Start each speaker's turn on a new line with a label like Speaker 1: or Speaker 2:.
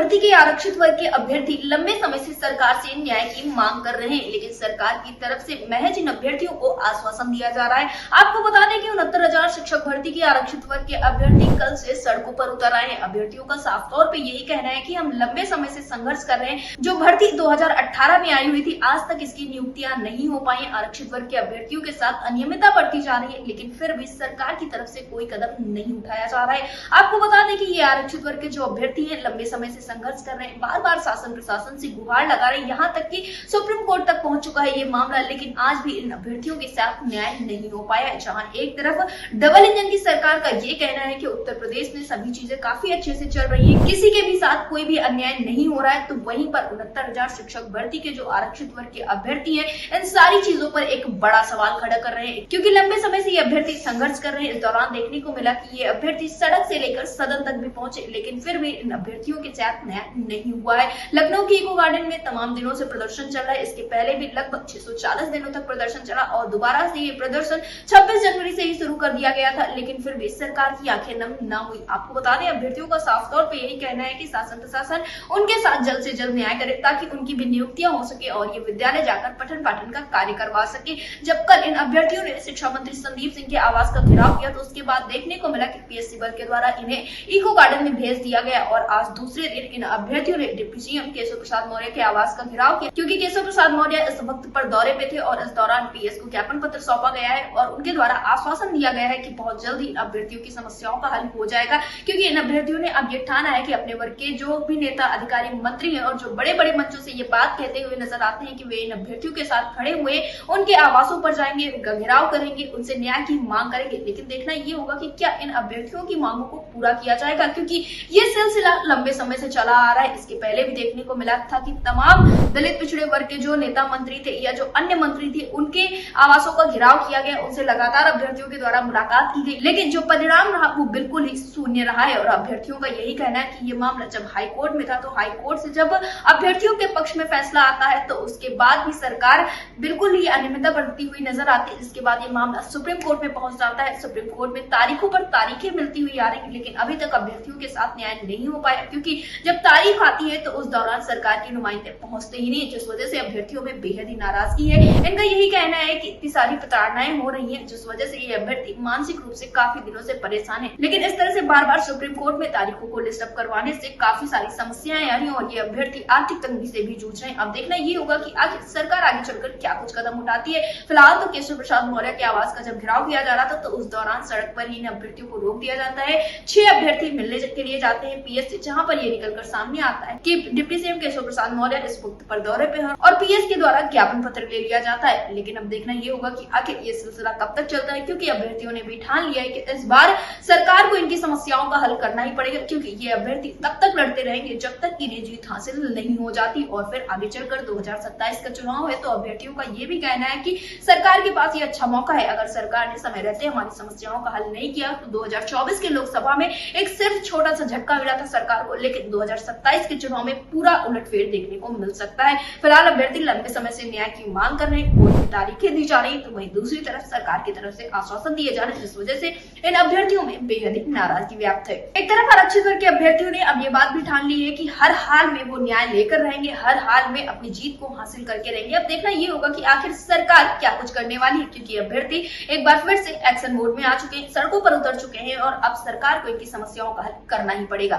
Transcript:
Speaker 1: भर्ती के आरक्षित वर्ग के अभ्यर्थी लंबे समय से सरकार से न्याय की मांग कर रहे हैं, लेकिन सरकार की तरफ से महज इन अभ्यर्थियों को आश्वासन दिया जा रहा है। आपको बता दें कि 69,000 शिक्षक भर्ती के आरक्षित वर्ग के अभ्यर्थी कल से सड़कों पर उतर आए हैं। अभ्यर्थियों का साफ तौर पे यही कहना है कि हम लंबे समय से संघर्ष कर रहे हैं। जो भर्ती 2018 में आई हुई थी, आज तक इसकी नियुक्तियां नहीं हो पाई। आरक्षित वर्ग के अभ्यर्थियों के साथ अनियमितता बढ़ती जा रही है, लेकिन फिर भी सरकार की तरफ से कोई कदम नहीं उठाया जा रहा है। आपको बता दें कि ये आरक्षित वर्ग के जो अभ्यर्थी हैं लंबे समय से संघर्ष कर रहे हैं, बार बार शासन प्रशासन से गुहार लगा रहे हैं, यहाँ तक कि सुप्रीम कोर्ट तक पहुंच चुका है ये मामला, लेकिन आज भी इन अभ्यर्थियों के साथ न्याय नहीं हो पाया है। जहां एक तरफ डबल इंजन की सरकार का ये कहना है कि उत्तर प्रदेश में सभी चीजें काफी अच्छे से चल रही है, किसी के भी साथ कोई भी अन्याय नहीं हो रहा है, तो वहीं पर 69,000 शिक्षक भर्ती के जो आरक्षित वर्ग के अभ्यर्थी है इन सारी चीजों पर एक बड़ा सवाल खड़ा कर रहे हैं, क्योंकि लंबे समय से ये अभ्यर्थी संघर्ष कर रहे हैं। इस दौरान देखने को मिला कि ये अभ्यर्थी सड़क से लेकर सदन तक भी पहुंचे, लेकिन फिर भी इन अभ्यर्थियों के साथ न्याय नहीं हुआ है। लखनऊ के इको गार्डन में तमाम दिनों से प्रदर्शन चल रहा है। इसके पहले भी लगभग 640 दिनों तक प्रदर्शन चला और दोबारा से ये प्रदर्शन 26 जनवरी से ही शुरू कर दिया गया था, लेकिन फिर भी सरकार की आंखें नम न हुई। आपको बता दें, अभ्यर्थियों का साफ तौर पर यही कहना है कि शासन प्रशासन उनके साथ जल्द से जल्द न्याय करे, ताकि उनकी भी नियुक्तियां हो सके और ये विद्यालय जाकर पठन पाठन का कार्य करवा सके। जब कल इन अभ्यर्थियों ने शिक्षा मंत्री संदीप सिंह के आवास का घेराव किया, तो उसके बाद देखने को मिला कि पीएससी बल के द्वारा इन्हें इको गार्डन में भेज दिया गया और आज दूसरे दिन इन अभ्यर्थियों ने डिप्टी सीएम केशव प्रसाद मौर्य के आवास का घेराव किया, क्योंकि केशव प्रसाद मौर्य इस वक्त पर दौरे पे थे और इस दौरान पीएस को ज्ञापन पत्र सौंपा गया है और उनके द्वारा आश्वासन दिया गया है कि बहुत जल्द ही इन अभ्यर्थियों की समस्याओं का हल हो जाएगा, क्योंकि इन अभ्यर्थियों ने अब ये ठाना है कि अपने वर्ग के जो भी नेता अधिकारी मंत्री हैं और जो बड़े बड़े मंचों से ये बात कहते हुए नजर आते हैं कि वे इन अभ्यर्थियों के साथ खड़े हुए उनके आवासों पर जाएंगे, उनका घेराव करेंगे, उनसे न्याय की मांग करेंगे। लेकिन देखना ये होगा कि क्या इन अभ्यर्थियों की मांगों को पूरा किया जाएगा, क्योंकि ये सिलसिला लंबे समय से चला आ रहा है। इसके पहले भी देखने को मिला था कि तमाम दलित पिछड़े वर्ग के जो नेता मंत्री थे या जो अन्य मंत्री थे, उनके आवासों का घेराव किया गया, उनसे लगातार अभ्यर्थियों के द्वारा मुलाकात की गई, लेकिन जो परिणाम रहा वो बिल्कुल ही शून्य रहा है। और अभ्यर्थियों का यही कहना है कि ये मामला जब हाई कोर्ट में था, तो हाई कोर्ट से जब अभ्यर्थियों के पक्ष में फैसला आता है, तो उसके बाद भी सरकार बिल्कुल ही अनियमितता बरतती हुई नजर आती है। इसके बाद ये मामला सुप्रीम कोर्ट में पहुंच जाता है। सुप्रीम कोर्ट में तारीखों पर तारीखें मिलती हुई आ रही, लेकिन अभी तक अभ्यर्थियों के साथ न्याय नहीं हो पाया, क्योंकि जब तारीख आती है तो उस दौरान सरकार के नुमाइंदे पहुंचते ही नहीं, जिस वजह से अभ्यर्थियों में बेहद ही नाराजगी है। इनका यही कहना है कि इतनी सारी प्रताड़नाएं हो रही हैं, जिस वजह से ये अभ्यर्थी मानसिक रूप से काफी दिनों से परेशान है। लेकिन इस तरह से बार बार सुप्रीम कोर्ट में तारीखों को लिस्ट अप करवाने से काफी सारी समस्याएं आ रही और ये अभ्यर्थी आर्थिक तंगी से भी जूझ रहे हैं। अब देखना ये होगा कि आखिर सरकार आगे चलकर क्या कुछ कदम उठाती है। फिलहाल तो केशव प्रसाद मौर्य के आवास का जब घेराव किया जा रहा था, तो उस दौरान सड़क पर ही इन अभ्यर्थियों को रोक दिया जाता है। 6 अभ्यर्थी मिलने के लिए जाते हैं पीएस से, जहां पर ये निकलकर सामने आता है कि डिप्टी सीएम केशव प्रसाद मौर्य इस वक्त पर दौरे पे हैं और पीएस के द्वारा ज्ञापन पत्र ले लिया जाता है। लेकिन अब देखना ये होगा कि आखिर ये सिलसिला कब तक चलता है, क्योंकि अभ्यर्थियों ने भी ठान लिया है कि इस बार सरकार को इनकी समस्याओं का हल करना ही पड़ेगा, क्योंकि ये अभ्यर्थी तब तक लड़ते रहेंगे जब तक इन्हें जीत हासिल नहीं हो जाती। और फिर आगे चलकर 2027 का चुनाव है, तो अभ्यर्थियों का ये भी कहना है कि सरकार के पास ये अच्छा मौका है। अगर सरकार ने समय रहते हमारी समस्याओं का हल नहीं किया, तो 2024 के लोकसभा में एक सिर्फ छोटा सा झटका मिला था सरकार को, लेकिन 2027 के चुनाव में पूरा उलटफेर देखने को मिल सकता है। फिलहाल अभ्यर्थी लंबे समय से न्याय की मांग कर रहे हैं, कोर्ट में तारीखें दी जा रही, तो वहीं दूसरी तरफ सरकार की तरफ से आश्वासन दिए जा रहे हैं, जिस वजह से इन अभ्यर्थियों में बेहद ही नाराजगी व्याप्त है। एक तरफ आरक्षित वर्ग के अभ्यर्थियों ने अब ये बात भी ठान ली है कि हर हाल में वो न्याय लेकर रहेंगे, हर हाल में अपनी जीत को हासिल करके रहेंगे। अब देखना ये होगा कि आखिर सरकार क्या कुछ करने वाली है, क्योंकि अभ्यर्थी एक बार फिर से एक्शन मोड में आ चुके हैं, सड़कों पर उतर चुके हैं और अब सरकार को इनकी समस्याओं का हल करना ही पड़ेगा।